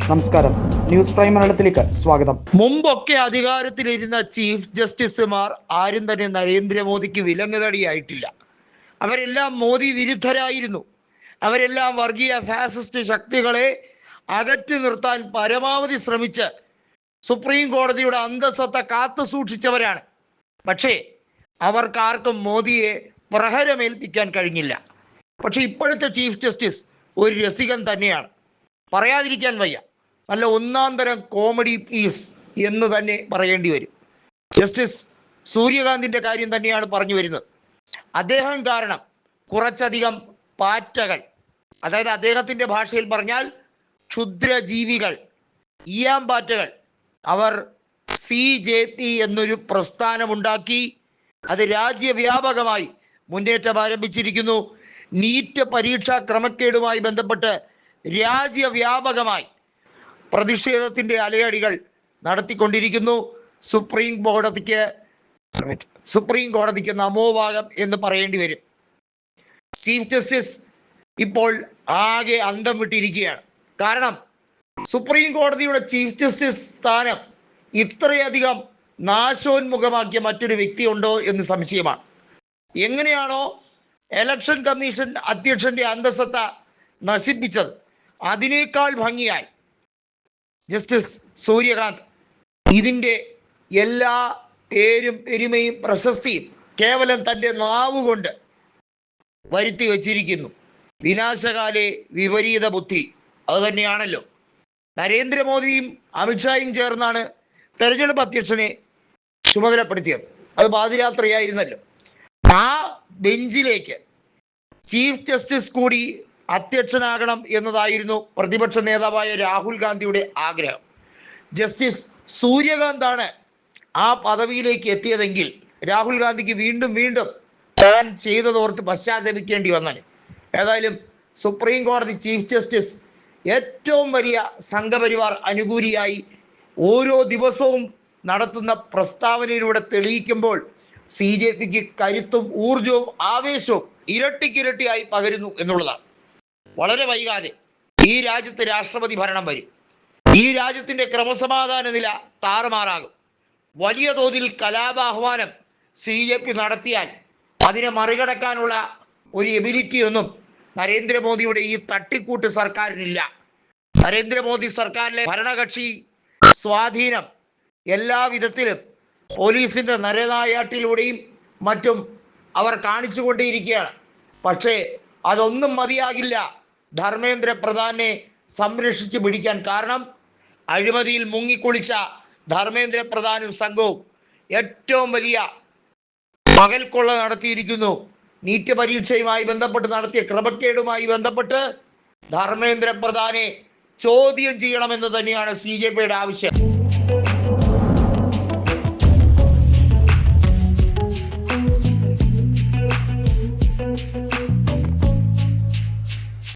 നമസ്കാരം, news prime മലയാളത്തിലേക്ക് സ്വാഗതം. മുമ്പൊക്കെ അധികാരത്തിലിരുന്ന ചീഫ് ജസ്റ്റിസുമാർ ആരും തന്നെ നരേന്ദ്രമോദിക്ക് വിലങ്ങുതടിയായിട്ടില്ല. അവരെല്ലാം മോദി വിരുദ്ധരായിരുന്നു. അവരെല്ലാം വർഗീയ ഫാസിസ്റ്റ് ശക്തികളെ അകറ്റി നിർത്താൻ പരമാവധി ശ്രമിച്ച് സുപ്രീം കോടതിയുടെ അന്തസ്സത്ത കാത്തു സൂക്ഷിച്ചവരാണ്. പക്ഷേ അവർക്കാർക്കും മോദിയെ പ്രഹരമേൽപ്പിക്കാൻ കഴിഞ്ഞില്ല. പക്ഷെ ഇപ്പോഴത്തെ ചീഫ് ജസ്റ്റിസ് ഒരു രസികൻ തന്നെയാണ്, പറയാതിരിക്കാൻ വയ്യ. നല്ല ഒന്നാം തരം കോമഡി പീസ് എന്ന് തന്നെ പറയേണ്ടി വരും. ജസ്റ്റിസ് സൂര്യകാന്തിൻ്റെ കാര്യം തന്നെയാണ് പറഞ്ഞു വരുന്നത്. അദ്ദേഹം കാരണം കുറച്ചധികം പാറ്റകൾ, അതായത് അദ്ദേഹത്തിൻ്റെ ഭാഷയിൽ പറഞ്ഞാൽ ക്ഷുദ്രജീവികൾ, ഈയാമ്പാറ്റകൾ, അവർ CJP എന്നൊരു പ്രസ്ഥാനമുണ്ടാക്കി അത് രാജ്യവ്യാപകമായി മുന്നേറ്റം ആരംഭിച്ചിരിക്കുന്നു. നീറ്റ് പരീക്ഷാ ക്രമക്കേടുമായി ബന്ധപ്പെട്ട് രാജ്യവ്യാപകമായി പ്രതിഷേധത്തിൻ്റെ അലയടികൾ നടത്തിക്കൊണ്ടിരിക്കുന്നു. സുപ്രീം കോടതിക്ക് നമോഭാഗം എന്ന് പറയേണ്ടി വരും. ചീഫ് ജസ്റ്റിസ് ഇപ്പോൾ ആകെ അന്തം വിട്ടിരിക്കുകയാണ്. കാരണം സുപ്രീം കോടതിയുടെ ചീഫ് ജസ്റ്റിസ് സ്ഥാനം ഇത്രയധികം നാശോന്മുഖമാക്കിയ മറ്റൊരു വ്യക്തിയുണ്ടോ എന്ന് സംശയമാണ്. എങ്ങനെയാണോ ഇലക്ഷൻ കമ്മീഷൻ അധ്യക്ഷന്റെ അന്തസ്സത്ത നശിപ്പിച്ചത്, അതിനേക്കാൾ ഭംഗിയായി ജസ്റ്റിസ് സൂര്യകാന്ത് ഇതിൻ്റെ എല്ലാ പേരും പെരുമയും പ്രശസ്തിയും കേവലം തൻ്റെ നാവുകൊണ്ട് വരുത്തി വച്ചിരിക്കുന്നു. വിനാശകാലെ വിപരീത ബുദ്ധി, അതുതന്നെയാണല്ലോ. നരേന്ദ്രമോദിയും അമിത്ഷായും ചേർന്നാണ് തെരഞ്ഞെടുപ്പ് അധ്യക്ഷനെ ചുമതലപ്പെടുത്തിയത്. അത് പാതിരാത്രിയായിരുന്നല്ലോ. ആ ബെഞ്ചിലേക്ക് ചീഫ് ജസ്റ്റിസ് കൂടി അധ്യക്ഷനാകണം എന്നതായിരുന്നു പ്രതിപക്ഷ നേതാവായ രാഹുൽ ഗാന്ധിയുടെ ആഗ്രഹം. ജസ്റ്റിസ് സൂര്യകാന്താണ് ആ പദവിയിലേക്ക് എത്തിയതെങ്കിൽ രാഹുൽ ഗാന്ധിക്ക് വീണ്ടും താൻ ചെയ്തതോർത്ത് പശ്ചാത്തപിക്കേണ്ടി വന്നാൽ. ഏതായാലും സുപ്രീം കോടതി ചീഫ് ജസ്റ്റിസ് ഏറ്റവും വലിയ സംഘപരിവാർ അനുകൂലിയായി ഓരോ ദിവസവും നടത്തുന്ന പ്രസ്താവനയിലൂടെ തെളിയിക്കുമ്പോൾ CJPക്ക് കരുത്തും ഊർജവും ആവേശവും ഇരട്ടിക്കിരട്ടിയായി പകരുന്നു എന്നുള്ളതാണ്. വളരെ വൈകാതെ ഈ രാജ്യത്ത് രാഷ്ട്രപതി ഭരണം വരും. ഈ രാജ്യത്തിൻ്റെ ക്രമസമാധാന നില താറുമാറാകും. വലിയ തോതിൽ കലാപാഹ്വാനം CJP നടത്തിയാൽ അതിനെ മറികടക്കാനുള്ള ഒരു എബിലിറ്റിയൊന്നും നരേന്ദ്രമോദിയുടെ ഈ തട്ടിക്കൂട്ട് സർക്കാരിനില്ല. നരേന്ദ്രമോദി സർക്കാരിലെ ഭരണകക്ഷി സ്വാധീനം എല്ലാ വിധത്തിലും പോലീസിൻ്റെ നരനായാട്ടിലൂടെയും മറ്റും അവർ കാണിച്ചുകൊണ്ടേയിരിക്കുകയാണ്. പക്ഷേ അതൊന്നും മതിയാകില്ല ധർമ്മേന്ദ്ര പ്രധാനെ സംരക്ഷിച്ചു പിടിക്കാൻ. കാരണം അഴിമതിയിൽ മുങ്ങിക്കുളിച്ച ധർമ്മേന്ദ്ര പ്രധാനും സംഘവും ഏറ്റവും വലിയ പകൽക്കൊള്ള നടത്തിയിരിക്കുന്നു. നീറ്റ് പരീക്ഷയുമായി ബന്ധപ്പെട്ട് നടത്തിയ ക്രമക്കേടുമായി ബന്ധപ്പെട്ട് ധർമ്മേന്ദ്ര പ്രധാനെ ചോദ്യം ചെയ്യണമെന്ന് തന്നെയാണ് CJPയുടെ ആവശ്യം.